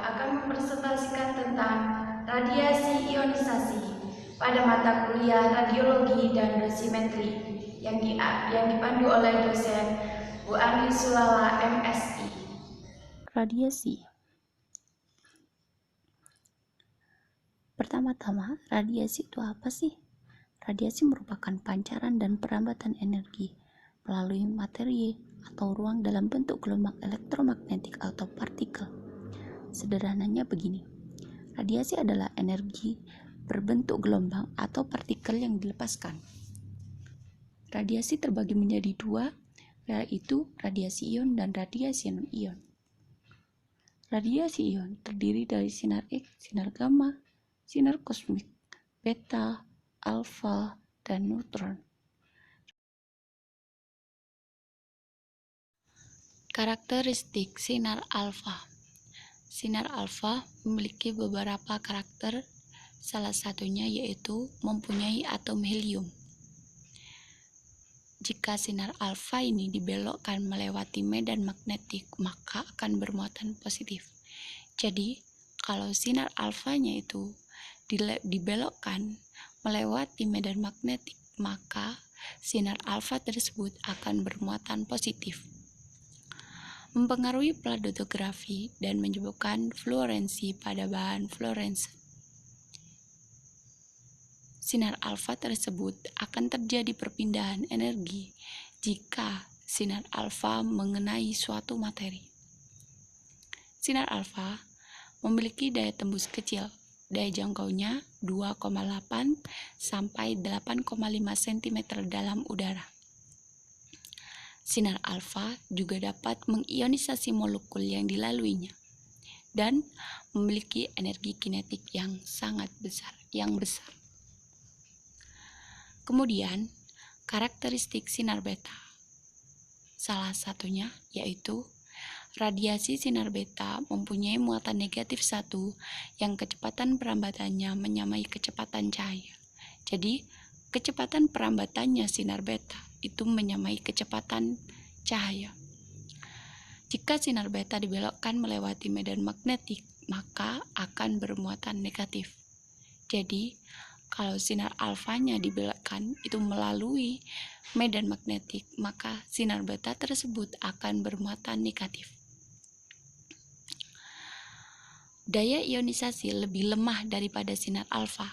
akan mempresentasikan tentang radiasi ionisasi pada mata kuliah radiologi dan dosimetri yang dipandu oleh dosen Bu Andi Sulala, MSI. Radiasi. Pertama-tama, radiasi itu apa sih? Radiasi merupakan pancaran dan perambatan energi melalui materi atau ruang dalam bentuk gelombang elektromagnetik atau partikel. Sederhananya begini, radiasi adalah energi berbentuk gelombang atau partikel yang dilepaskan. Radiasi terbagi menjadi dua, yaitu radiasi ion dan radiasi non-ion. Radiasi ion terdiri dari sinar X, sinar gamma, sinar kosmik, beta, alfa, dan neutron. Karakteristik sinar alfa. Sinar alfa memiliki beberapa karakter, salah satunya yaitu mempunyai atom helium. Jika sinar alfa ini dibelokkan melewati medan magnetik, maka akan bermuatan positif. Jadi, kalau sinar alfanya itu dibelokkan melewati medan magnetik, maka sinar alfa tersebut akan bermuatan positif. Mempengaruhi pladotografi dan menyebabkan fluorensi pada bahan fluorescent. Sinar alfa tersebut akan terjadi perpindahan energi jika sinar alfa mengenai suatu materi. Sinar alfa memiliki daya tembus kecil, daya jangkaunya 2,8 sampai 8,5 cm dalam udara. Sinar alfa juga dapat mengionisasi molekul yang dilaluinya dan memiliki energi kinetik yang sangat besar, Kemudian, karakteristik sinar beta. Salah satunya yaitu radiasi sinar beta mempunyai muatan negatif 1 yang kecepatan perambatannya menyamai kecepatan cahaya. Jadi, kecepatan perambatannya sinar beta itu menyamai kecepatan cahaya. Jika sinar beta dibelokkan melewati medan magnetik, maka akan bermuatan negatif. Jadi, kalau sinar alfanya dibelokkan itu melalui medan magnetik, maka sinar beta tersebut akan bermuatan negatif. Daya ionisasi lebih lemah daripada sinar alfa,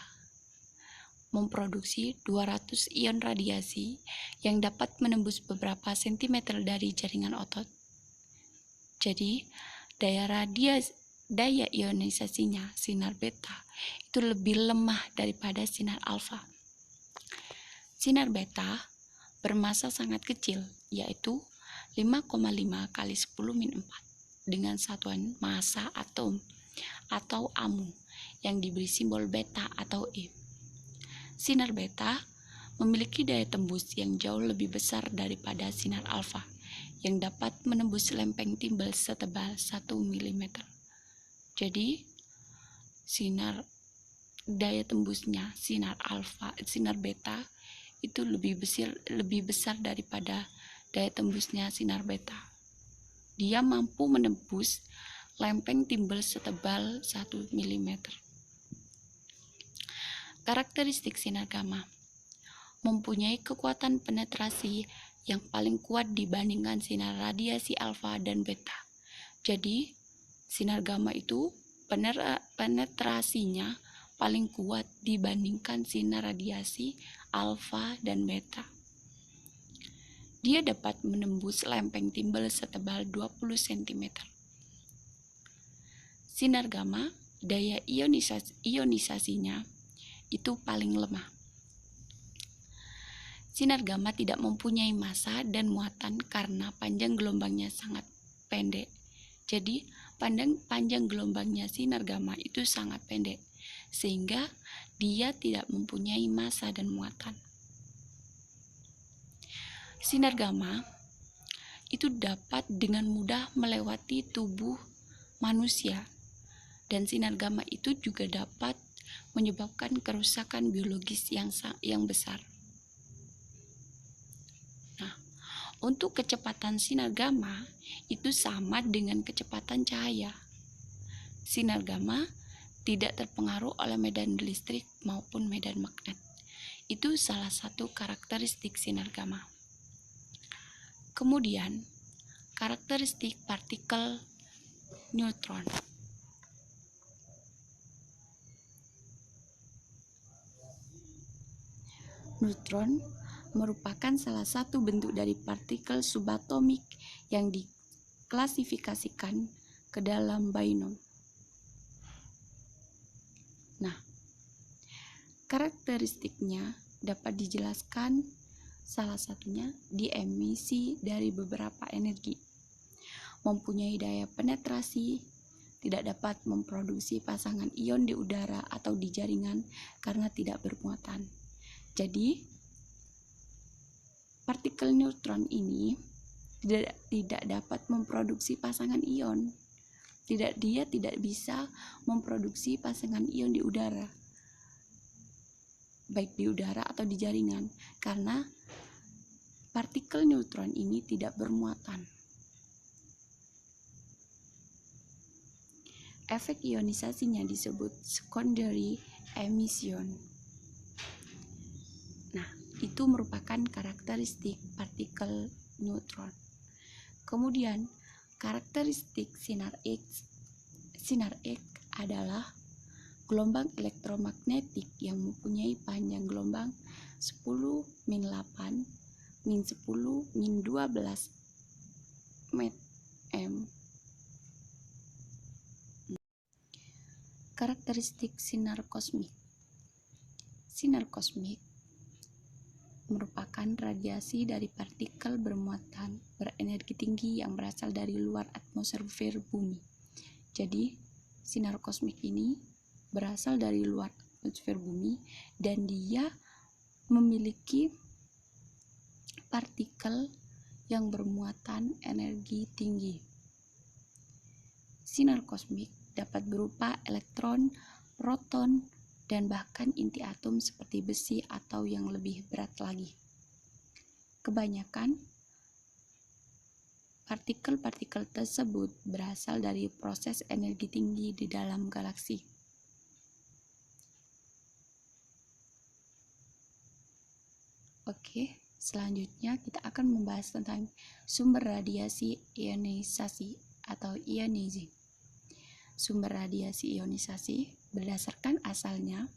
memproduksi 200 ion radiasi yang dapat menembus beberapa sentimeter dari jaringan otot. Jadi, daya ionisasinya sinar beta itu lebih lemah daripada sinar alfa. Sinar beta bermassa sangat kecil, yaitu 5,5 kali 10⁻⁴ dengan satuan massa atom atau amu yang diberi simbol beta atau E. Sinar beta memiliki daya tembus yang jauh lebih besar daripada sinar alfa yang dapat menembus lempeng timbal setebal 1 mm. Jadi, daya tembusnya sinar beta itu lebih besar daripada daya tembusnya sinar beta. Dia mampu menembus lempeng timbal setebal 1 mm. Karakteristik sinar gamma mempunyai kekuatan penetrasi yang paling kuat dibandingkan sinar radiasi alfa dan beta. Jadi, sinar gamma itu penetrasinya paling kuat dibandingkan sinar radiasi alfa dan beta. Dia dapat menembus lempeng timbal setebal 20 cm. Sinar gamma, daya ionisasinya itu paling lemah. Sinar gamma tidak mempunyai massa dan muatan karena panjang gelombangnya sangat pendek. Jadi, panjang gelombangnya sinar gamma itu sangat pendek, sehingga dia tidak mempunyai massa dan muatan. Sinar gamma itu dapat dengan mudah melewati tubuh manusia, dan sinar gamma itu juga dapat menyebabkan kerusakan biologis yang besar. Nah, untuk kecepatan sinar gamma itu sama dengan kecepatan cahaya. sinar gamma tidak terpengaruh oleh medan listrik maupun medan magnet. Itu salah satu karakteristik sinar gamma. Kemudian, karakteristik partikel neutron. Neutron merupakan salah satu bentuk dari partikel subatomik yang diklasifikasikan ke dalam binom. Nah, karakteristiknya dapat dijelaskan salah satunya di emisi dari beberapa energi, mempunyai daya penetrasi, tidak dapat memproduksi pasangan ion di udara atau di jaringan karena tidak bermuatan. Jadi, partikel neutron ini tidak dapat memproduksi pasangan ion. Dia tidak bisa memproduksi pasangan ion di udara, baik di udara atau di jaringan, karena partikel neutron ini tidak bermuatan. Efek ionisasinya disebut secondary emission. Nah, itu merupakan karakteristik partikel neutron. Kemudian, karakteristik sinar X. Sinar X adalah gelombang elektromagnetik yang mempunyai panjang gelombang 10-8, -10, -12 m. Karakteristik sinar kosmik. Sinar kosmik merupakan radiasi dari partikel bermuatan berenergi tinggi yang berasal dari luar atmosfer bumi. Jadi, sinar kosmik ini berasal dari luar atmosfer bumi dan dia memiliki partikel yang bermuatan energi tinggi. Sinar kosmik dapat berupa elektron, proton, dan bahkan inti atom seperti besi atau yang lebih berat lagi. Kebanyakan partikel-partikel tersebut berasal dari proses energi tinggi di dalam galaksi. Oke, selanjutnya kita akan membahas tentang sumber radiasi ionisasi atau ionizing. Sumber radiasi ionisasi berdasarkan asalnya,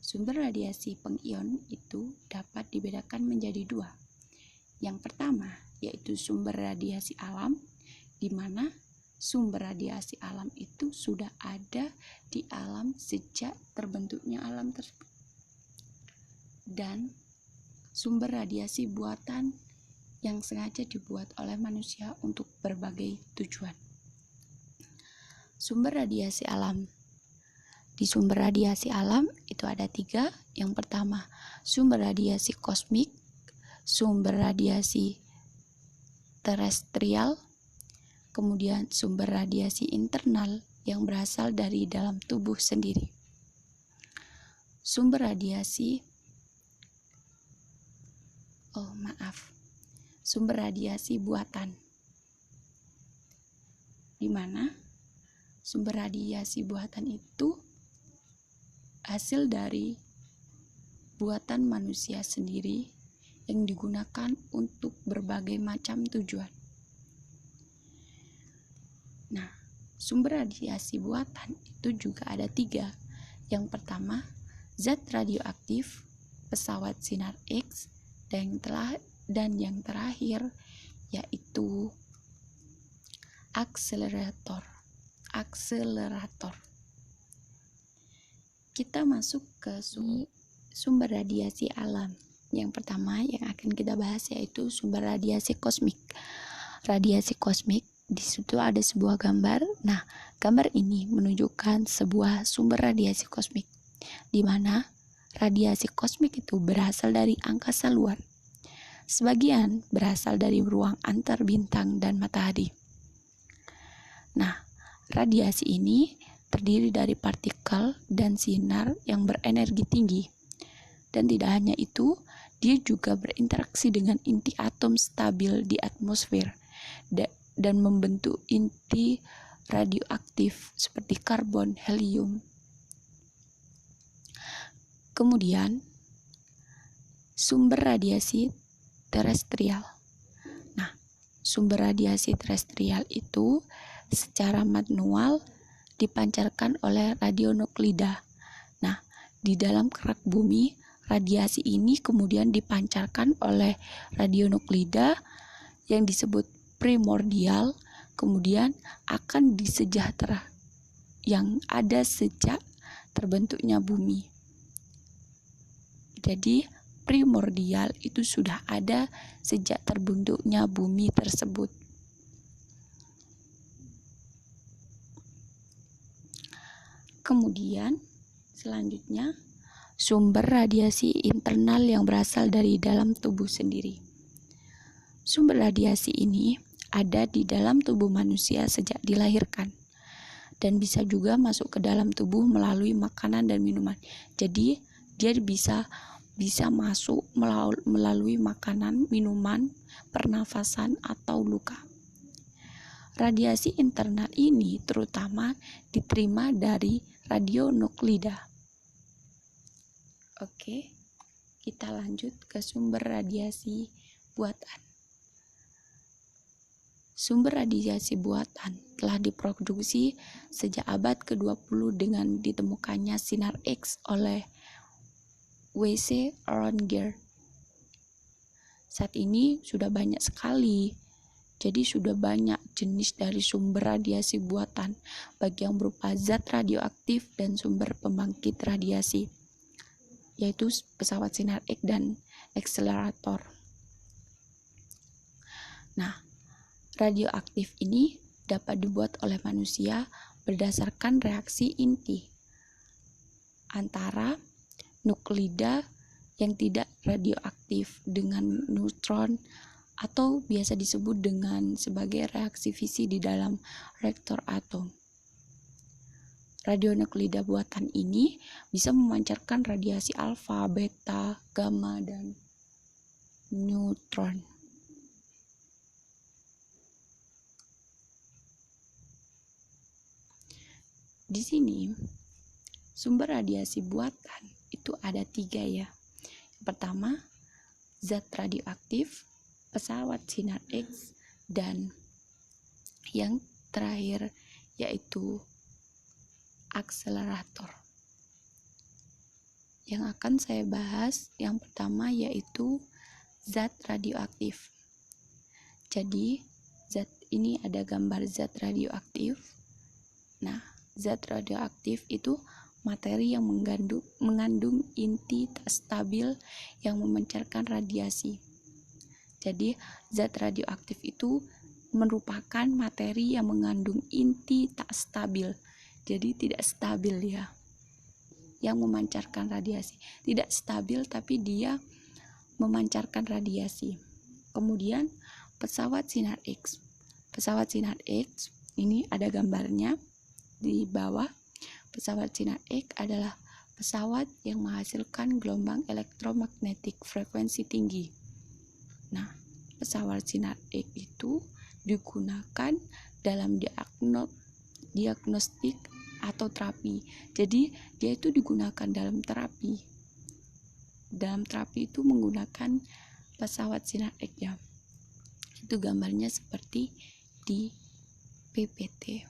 sumber radiasi pengion itu dapat dibedakan menjadi dua. Yang pertama yaitu sumber radiasi alam, di mana sumber radiasi alam itu sudah ada di alam sejak terbentuknya alam tersebut. Dan sumber radiasi buatan yang sengaja dibuat oleh manusia untuk berbagai tujuan. Sumber radiasi alam. Di sumber radiasi alam itu ada 3. Yang pertama, sumber radiasi kosmik, sumber radiasi terestrial, kemudian sumber radiasi internal yang berasal dari dalam tubuh sendiri. Sumber radiasi buatan, di mana sumber radiasi buatan itu hasil dari buatan manusia sendiri yang digunakan untuk berbagai macam tujuan. Nah, sumber radiasi buatan itu juga ada 3. Yang pertama, zat radioaktif, pesawat sinar X, dan yang terakhir yaitu akselerator. Kita masuk ke sumber radiasi alam. Yang pertama yang akan kita bahas yaitu sumber radiasi kosmik. Radiasi kosmik, di situ ada sebuah gambar. Nah, gambar ini menunjukkan sebuah sumber radiasi kosmik, di mana radiasi kosmik itu berasal dari angkasa luar. Sebagian berasal dari ruang antar bintang dan matahari. Nah, radiasi ini terdiri dari partikel dan sinar yang berenergi tinggi. Dan tidak hanya itu, dia juga berinteraksi dengan inti atom stabil di atmosfer dan membentuk inti radioaktif seperti karbon, helium. Kemudian, sumber radiasi terestrial. Nah, sumber radiasi terestrial itu secara manual dipancarkan oleh radionuklida. Nah, di dalam kerak bumi, radiasi ini kemudian dipancarkan oleh radionuklida yang disebut primordial, kemudian akan disejahtera yang ada sejak terbentuknya bumi. Jadi primordial itu sudah ada sejak terbentuknya bumi tersebut. Kemudian selanjutnya sumber radiasi internal yang berasal dari dalam tubuh sendiri. Sumber radiasi ini ada di dalam tubuh manusia sejak dilahirkan dan bisa juga masuk ke dalam tubuh melalui makanan dan minuman. Jadi dia bisa masuk melalui makanan, minuman, pernafasan, atau luka. Radiasi internal ini terutama diterima dari radionuklida. Oke, kita lanjut ke sumber radiasi buatan. Sumber radiasi buatan telah diproduksi sejak abad ke-20 dengan ditemukannya sinar X oleh W.C. Röntgen. Saat ini sudah banyak sekali, jadi sudah banyak jenis dari sumber radiasi buatan, baik yang berupa zat radioaktif dan sumber pembangkit radiasi, yaitu pesawat sinar X dan akselerator. Nah, radioaktif ini dapat dibuat oleh manusia berdasarkan reaksi inti antara nuklida yang tidak radioaktif dengan neutron atau biasa disebut dengan sebagai reaksi fisi di dalam reaktor atom. Radionuklida buatan ini bisa memancarkan radiasi alfa, beta, gamma, dan neutron. Di sini sumber radiasi buatan itu ada 3 ya. Yang pertama, zat radioaktif, pesawat sinar X, dan yang terakhir yaitu akselerator. Yang akan saya bahas yang pertama yaitu zat radioaktif. Jadi zat ini ada gambar zat radioaktif. Nah, zat radioaktif itu materi yang mengandung inti tak stabil yang memancarkan radiasi. Jadi zat radioaktif itu merupakan materi yang mengandung inti tak stabil. Jadi tidak stabil ya, yang memancarkan radiasi. Tidak stabil tapi dia memancarkan radiasi. Kemudian pesawat sinar X. Pesawat sinar X ini ada gambarnya di bawah. Pesawat sinar X adalah pesawat yang menghasilkan gelombang elektromagnetik frekuensi tinggi. Nah, pesawat sinar X itu digunakan dalam diagnostik atau terapi. Jadi, dia itu digunakan dalam terapi. Dalam terapi itu menggunakan pesawat sinar X ya. Itu gambarnya seperti di PPT.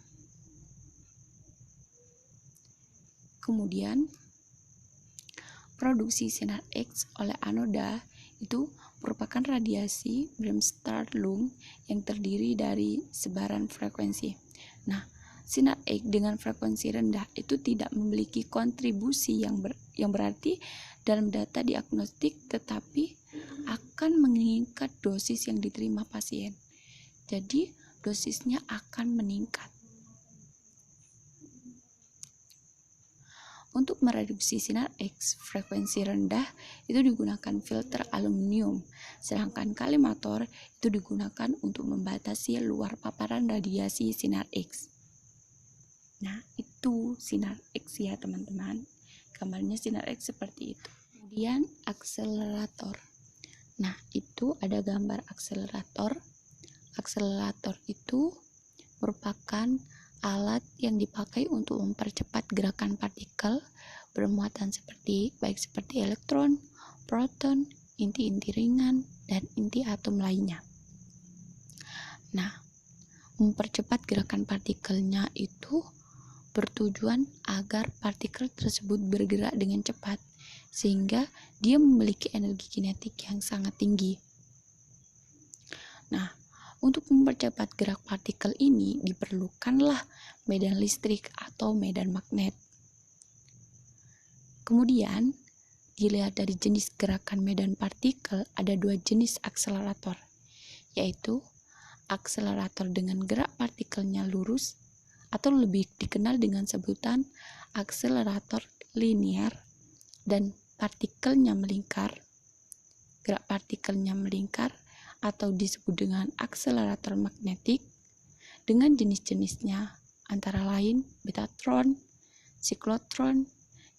Kemudian produksi sinar X oleh anoda itu merupakan radiasi Bremsstrahlung yang terdiri dari sebaran frekuensi. Nah, sinar X dengan frekuensi rendah itu tidak memiliki kontribusi yang berarti dalam data diagnostik, tetapi akan meningkat dosis yang diterima pasien. Jadi dosisnya akan meningkat. Untuk mereduksi sinar X frekuensi rendah itu digunakan filter aluminium, sedangkan kalimator itu digunakan untuk membatasi luar paparan radiasi sinar X. Nah, itu sinar X ya teman-teman. Gambarnya sinar X seperti itu. Kemudian akselerator. Nah, itu ada gambar akselerator. Akselerator itu merupakan alat yang dipakai untuk mempercepat gerakan partikel bermuatan baik seperti elektron, proton, inti-inti ringan, dan inti atom lainnya. Nah, mempercepat gerakan partikelnya itu bertujuan agar partikel tersebut bergerak dengan cepat sehingga dia memiliki energi kinetik yang sangat tinggi. Nah, untuk mempercepat gerak partikel ini diperlukanlah medan listrik atau medan magnet. Kemudian, dilihat dari jenis gerakan medan partikel, ada dua jenis akselerator, yaitu akselerator dengan gerak partikelnya lurus atau lebih dikenal dengan sebutan akselerator linear, dan partikelnya melingkar, gerak partikelnya melingkar atau disebut dengan akselerator magnetik dengan jenis-jenisnya antara lain betatron, siklotron,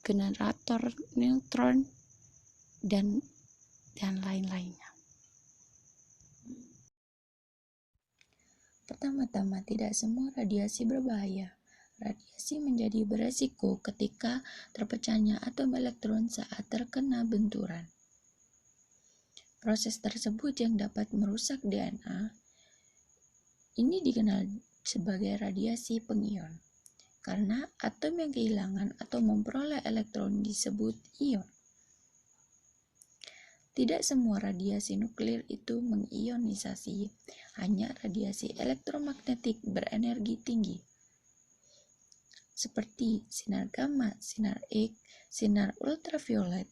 generator neutron, dan lain-lainnya. Pertama-tama, tidak semua radiasi berbahaya. Radiasi menjadi beresiko ketika terpecahnya atom elektron saat terkena benturan. Proses tersebut yang dapat merusak DNA ini dikenal sebagai radiasi pengion, karena atom yang kehilangan atau memperoleh elektron disebut ion. Tidak semua radiasi nuklir itu mengionisasi, hanya radiasi elektromagnetik berenergi tinggi, seperti sinar gamma, sinar X, sinar ultraviolet.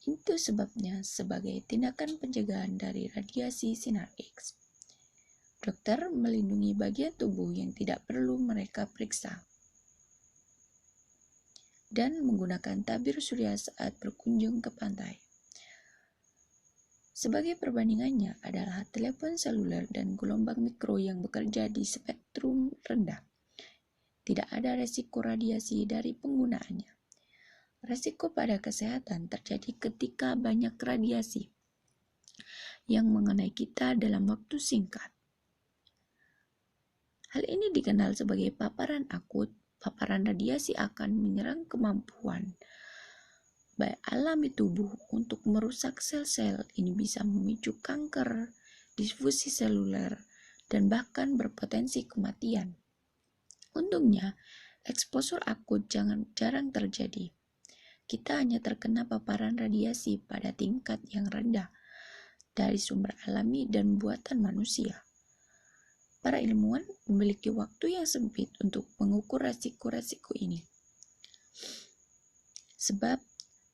Itu sebabnya sebagai tindakan pencegahan dari radiasi sinar X, dokter melindungi bagian tubuh yang tidak perlu mereka periksa dan menggunakan tabir surya saat berkunjung ke pantai. Sebagai perbandingannya adalah telepon seluler dan gelombang mikro yang bekerja di spektrum rendah. Tidak ada resiko radiasi dari penggunaannya. Resiko pada kesehatan terjadi ketika banyak radiasi yang mengenai kita dalam waktu singkat. Hal ini dikenal sebagai paparan akut. Paparan radiasi akan menyerang kemampuan baik alami tubuh untuk merusak sel-sel. Ini bisa memicu kanker, difusi seluler, dan bahkan berpotensi kematian. Untungnya, eksposur akut jarang terjadi. Kita hanya terkena paparan radiasi pada tingkat yang rendah dari sumber alami dan buatan manusia. Para ilmuwan memiliki waktu yang sempit untuk mengukur resiko-resiko ini. Sebab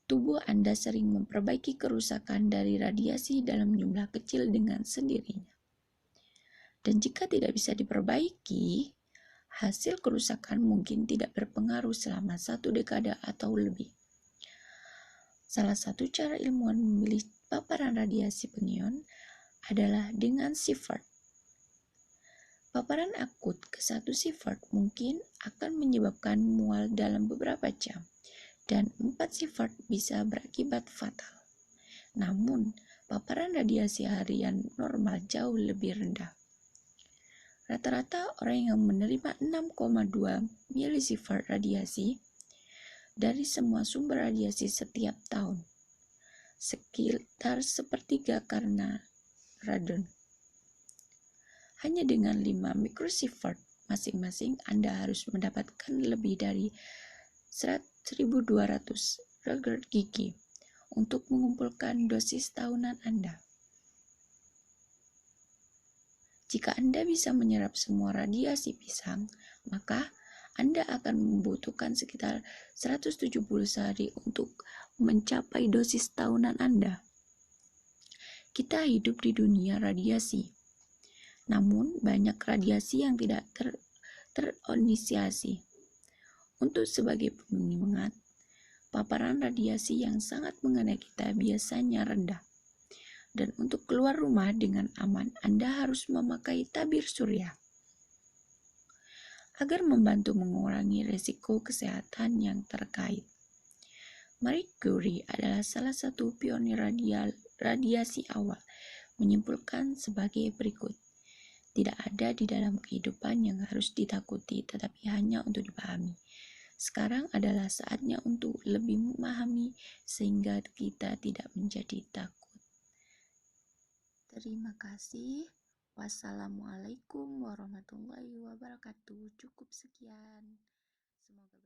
tubuh Anda sering memperbaiki kerusakan dari radiasi dalam jumlah kecil dengan sendirinya. Dan jika tidak bisa diperbaiki, hasil kerusakan mungkin tidak berpengaruh selama 1 dekade atau lebih. Salah satu cara ilmuwan memilih paparan radiasi pengion adalah dengan sievert. Paparan akut ke 1 sievert mungkin akan menyebabkan mual dalam beberapa jam, dan 4 sievert bisa berakibat fatal. Namun, paparan radiasi harian normal jauh lebih rendah. Rata-rata orang yang menerima 6,2 milisievert radiasi dari semua sumber radiasi setiap tahun, sekitar sepertiga karena radon. Hanya dengan 5 mikrosievert masing-masing, Anda harus mendapatkan lebih dari 1.200 regard gigi untuk mengumpulkan dosis tahunan Anda. Jika Anda bisa menyerap semua radiasi pisang, maka Anda akan membutuhkan sekitar 170 sehari untuk mencapai dosis tahunan Anda. Kita hidup di dunia radiasi, namun banyak radiasi yang tidak teronisasi. Untuk sebagai pengingat, paparan radiasi yang sangat mengenai kita biasanya rendah. Dan untuk keluar rumah dengan aman, Anda harus memakai tabir surya. Agar membantu mengurangi risiko kesehatan yang terkait, Marie Curie adalah salah satu pionir radiasi awal, menyimpulkan sebagai berikut. tidak ada di dalam kehidupan yang harus ditakuti, tetapi hanya untuk dipahami. Sekarang adalah saatnya untuk lebih memahami sehingga kita tidak menjadi takut. Terima kasih. Wassalamualaikum warahmatullahi wabarakatuh. Cukup sekian. Semoga